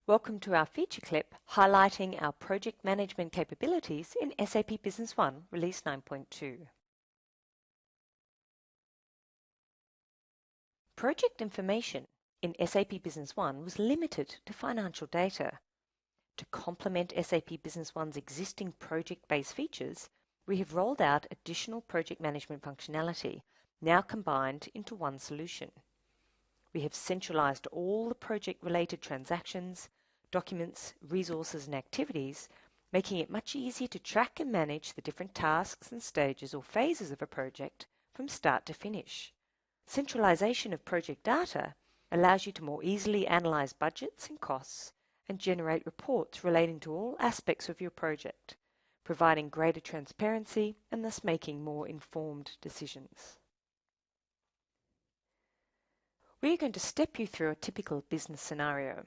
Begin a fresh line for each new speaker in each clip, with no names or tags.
Welcome to our feature clip highlighting our project management capabilities in SAP Business One, Release 9.2. Project information in SAP Business One was limited to financial data. To complement SAP Business One's existing project-based features, we have rolled out additional project management functionality, now combined into one solution. We have centralized all the project-related transactions, documents, resources and activities, making it much easier to track and manage the different tasks and stages or phases of a project from start to finish. Centralization of project data allows you to more easily analyze budgets and costs and generate reports relating to all aspects of your project, providing greater transparency and thus making more informed decisions. We are going to step you through a typical business scenario.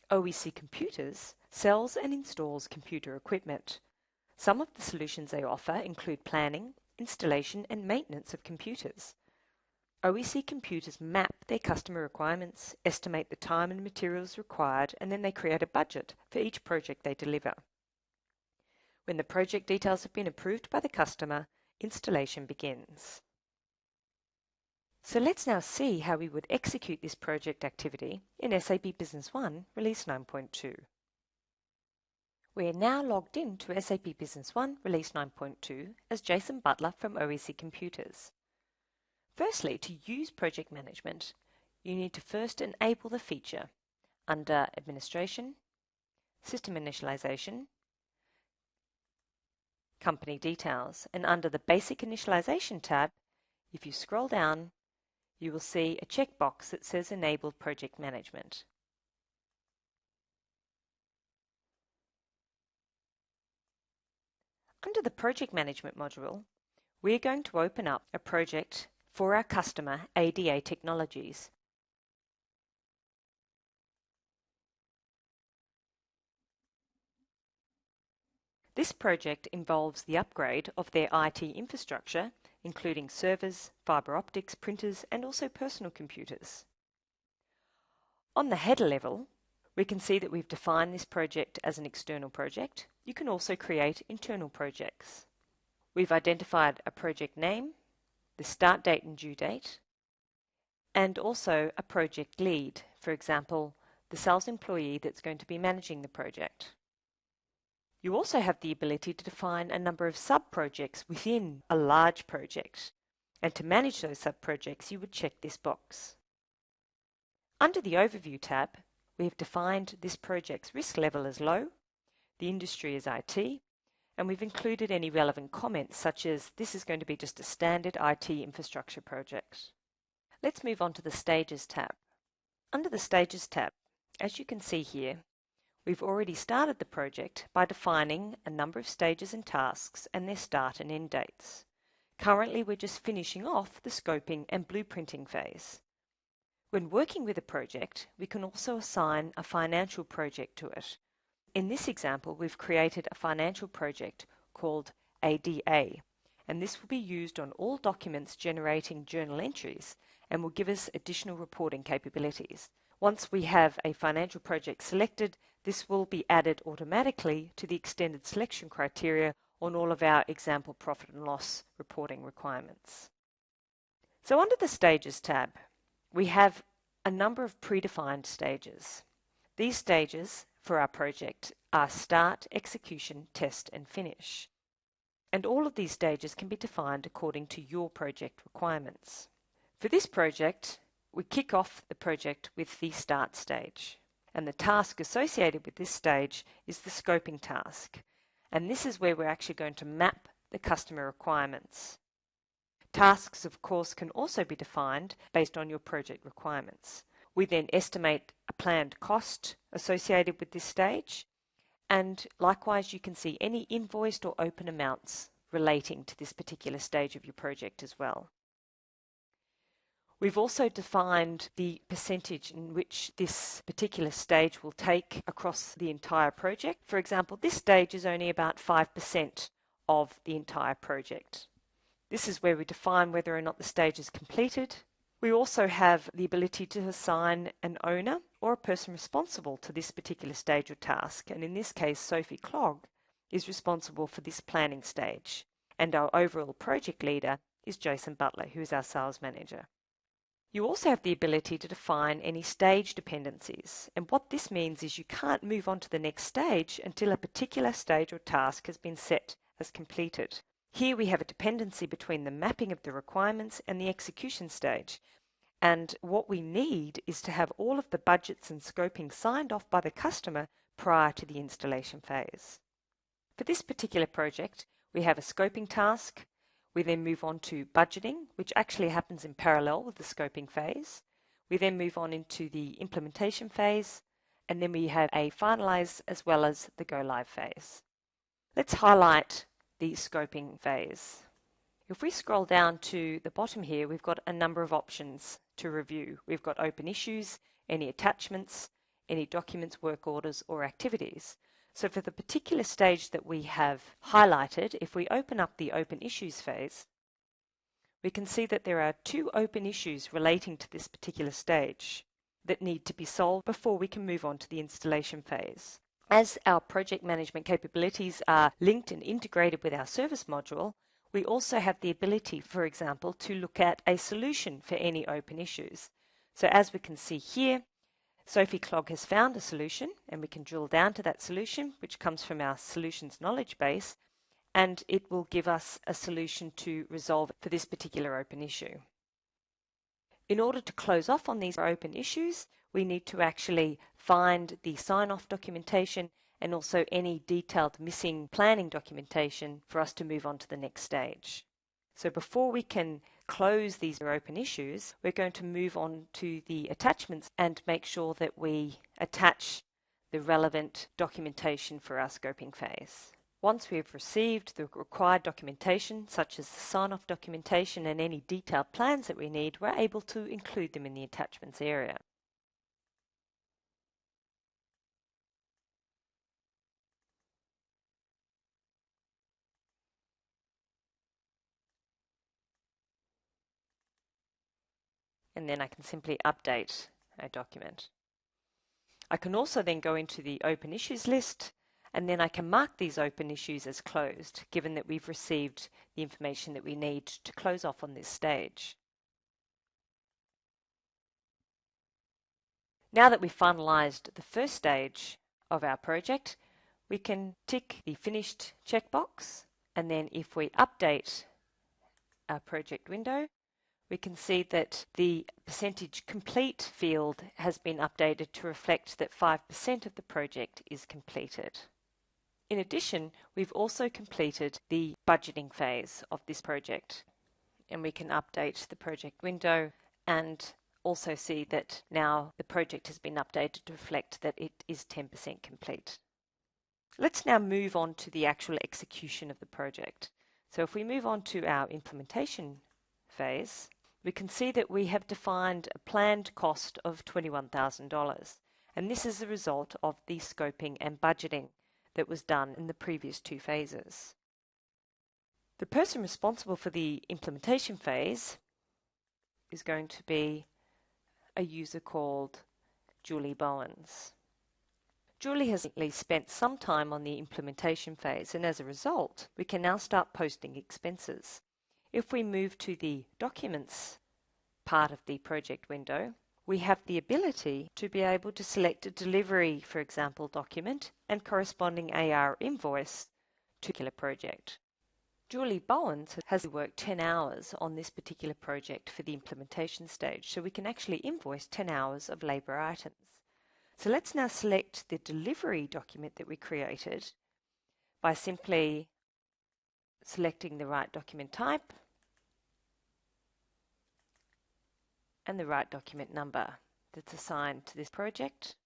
OEC Computers sells and installs computer equipment. Some of the solutions they offer include planning, installation and maintenance of computers. OEC Computers map their customer requirements, estimate the time and materials required, and then they create a budget for each project they deliver. When the project details have been approved by the customer, installation begins. So let's now see how we would execute this project activity in SAP Business One, Release 9.2. We are now logged in to SAP Business One, Release 9.2 as Jason Butler from OEC Computers. Firstly, to use project management, you need to first enable the feature under Administration, System Initialization, Company Details, and under the Basic Initialization tab, if you scroll down, you will see a checkbox that says Enable Project Management. Under the Project Management module, we are going to open up a project for our customer, ADA Technologies. This project involves the upgrade of their IT infrastructure, including servers, fiber optics, printers, and also personal computers. On the header level, we can see that we've defined this project as an external project. You can also create internal projects. We've identified a project name, the start date and due date, and also a project lead, for example, the sales employee that's going to be managing the project. You also have the ability to define a number of sub-projects within a large project, and to manage those sub-projects you would check this box. Under the Overview tab, we have defined this project's risk level as low, the industry as IT, and we've included any relevant comments such as this is going to be just a standard IT infrastructure project. Let's move on to the Stages tab. Under the Stages tab, as you can see here, we've already started the project by defining a number of stages and tasks and their start and end dates. Currently, we're just finishing off the scoping and blueprinting phase. When working with a project, we can also assign a financial project to it. In this example, we've created a financial project called ADA, and this will be used on all documents generating journal entries and will give us additional reporting capabilities. Once we have a financial project selected, this will be added automatically to the extended selection criteria on all of our example profit and loss reporting requirements. So under the Stages tab, we have a number of predefined stages. These stages for our project are start, execution, test, and finish. And all of these stages can be defined according to your project requirements. For this project, we kick off the project with the start stage. And the task associated with this stage is the scoping task. And this is where we're actually going to map the customer requirements. Tasks, of course, can also be defined based on your project requirements. We then estimate a planned cost associated with this stage. And likewise, you can see any invoiced or open amounts relating to this particular stage of your project as well. We've also defined the percentage in which this particular stage will take across the entire project. For example, this stage is only about 5% of the entire project. This is where we define whether or not the stage is completed. We also have the ability to assign an owner or a person responsible to this particular stage or task, and in this case Sophie Clogg is responsible for this planning stage, and our overall project leader is Jason Butler, who is our sales manager. You also have the ability to define any stage dependencies, and what this means is you can't move on to the next stage until a particular stage or task has been set as completed. Here we have a dependency between the mapping of the requirements and the execution stage, and what we need is to have all of the budgets and scoping signed off by the customer prior to the installation phase. For this particular project, we have a scoping task. We then move on to budgeting, which actually happens in parallel with the scoping phase. We then move on into the implementation phase, and then we have a finalize as well as the go live phase. Let's highlight the scoping phase. If we scroll down to the bottom here, we've got a number of options to review. We've got open issues, any attachments, any documents, work orders, or activities. So for the particular stage that we have highlighted, if we open up the open issues phase, we can see that there are 2 open issues relating to this particular stage that need to be solved before we can move on to the installation phase. As our project management capabilities are linked and integrated with our service module, we also have the ability, for example, to look at a solution for any open issues. So as we can see here, Sophie Clogg has found a solution, and we can drill down to that solution, which comes from our solutions knowledge base, and it will give us a solution to resolve for this particular open issue. In order to close off on these open issues, we need to actually find the sign-off documentation and also any detailed missing planning documentation for us to move on to the next stage. So before we can close these open issues, we're going to move on to the attachments and make sure that we attach the relevant documentation for our scoping phase. Once we have received the required documentation, such as the sign-off documentation and any detailed plans that we need, we're able to include them in the attachments area. And then I can simply update a document. I can also then go into the open issues list, and then I can mark these open issues as closed, given that we've received the information that we need to close off on this stage. Now that we've finalized the first stage of our project, we can tick the finished checkbox, and then if we update our project window, we can see that the percentage complete field has been updated to reflect that 5% of the project is completed. In addition, we've also completed the budgeting phase of this project, and we can update the project window and also see that now the project has been updated to reflect that it is 10% complete. Let's now move on to the actual execution of the project. So if we move on to our implementation phase, we can see that we have defined a planned cost of $21,000, and this is a result of the scoping and budgeting that was done in the previous 2 phases. The person responsible for the implementation phase is going to be a user called Julie Bowens. Julie has spent some time on the implementation phase, and as a result, we can now start posting expenses. If we move to the Documents part of the project window, we have the ability to be able to select a delivery, for example, document and corresponding AR invoice to a particular project. Julie Bowens has worked 10 hours on this particular project for the implementation stage, so we can actually invoice 10 hours of labour items. So let's now select the delivery document that we created by simply selecting the right document type and the right document number that's assigned to this project.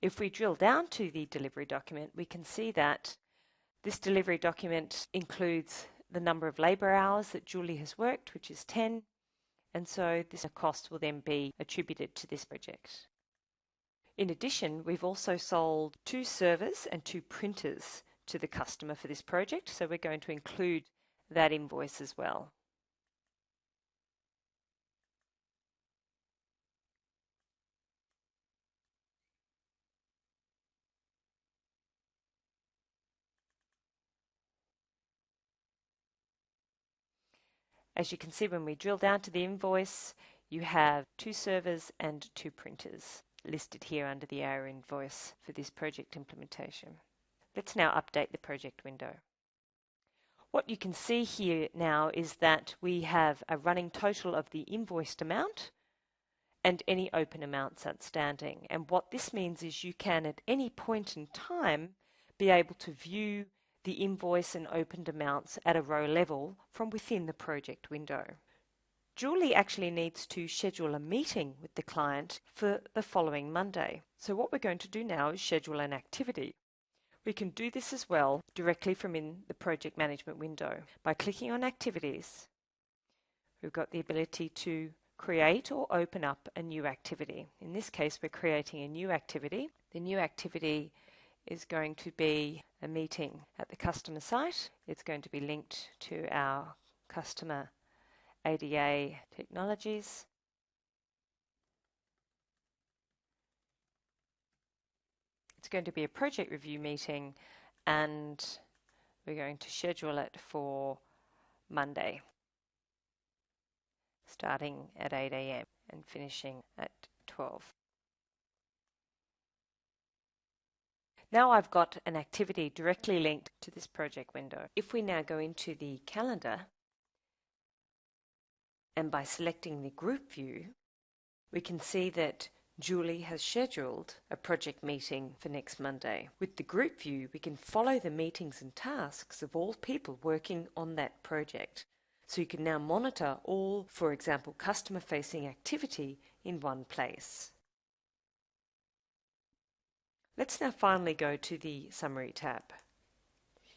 If we drill down to the delivery document, we can see that this delivery document includes the number of labour hours that Julie has worked, which is 10, and so this cost will then be attributed to this project. In addition, we've also sold 2 servers and 2 printers to the customer for this project, so we're going to include that invoice as well. As you can see, when we drill down to the invoice, you have 2 servers and 2 printers listed here under the our invoice for this project implementation. Let's now update the project window. What you can see here now is that we have a running total of the invoiced amount and any open amounts outstanding. And what this means is you can at any point in time be able to view the invoice and opened amounts at a row level from within the project window. Julie actually needs to schedule a meeting with the client for the following Monday. So what we're going to do now is schedule an activity. We can do this as well directly from in the project management window. By clicking on activities, we've got the ability to create or open up a new activity. In this case, we're creating a new activity. The new activity is going to be a meeting at the customer site. It's going to be linked to our customer ADA technologies. It's going to be a project review meeting, and we're going to schedule it for Monday, starting at 8 a.m. and finishing at 12. Now I've got an activity directly linked to this project window. If we now go into the calendar, and by selecting the group view, we can see that Julie has scheduled a project meeting for next Monday. With the group view, we can follow the meetings and tasks of all people working on that project. So you can now monitor all, for example, customer-facing activity in one place. Let's now finally go to the Summary tab.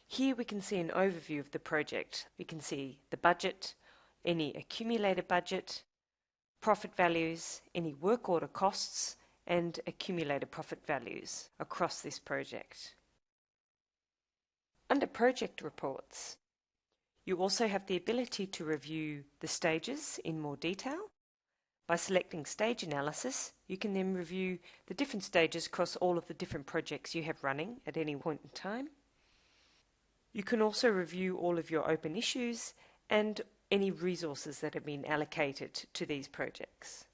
Here we can see an overview of the project. We can see the budget, any accumulated budget, profit values, any work order costs, and accumulated profit values across this project. Under Project Reports, you also have the ability to review the stages in more detail. By selecting Stage Analysis, you can then review the different stages across all of the different projects you have running at any point in time. You can also review all of your open issues and any resources that have been allocated to these projects.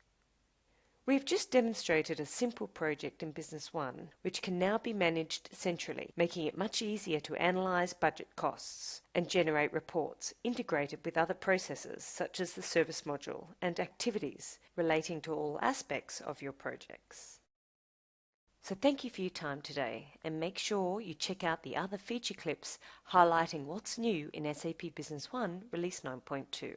We've just demonstrated a simple project in Business One, which can now be managed centrally, making it much easier to analyse budget costs and generate reports integrated with other processes such as the service module and activities relating to all aspects of your projects. So thank you for your time today, and make sure you check out the other feature clips highlighting what's new in SAP Business One Release 9.2.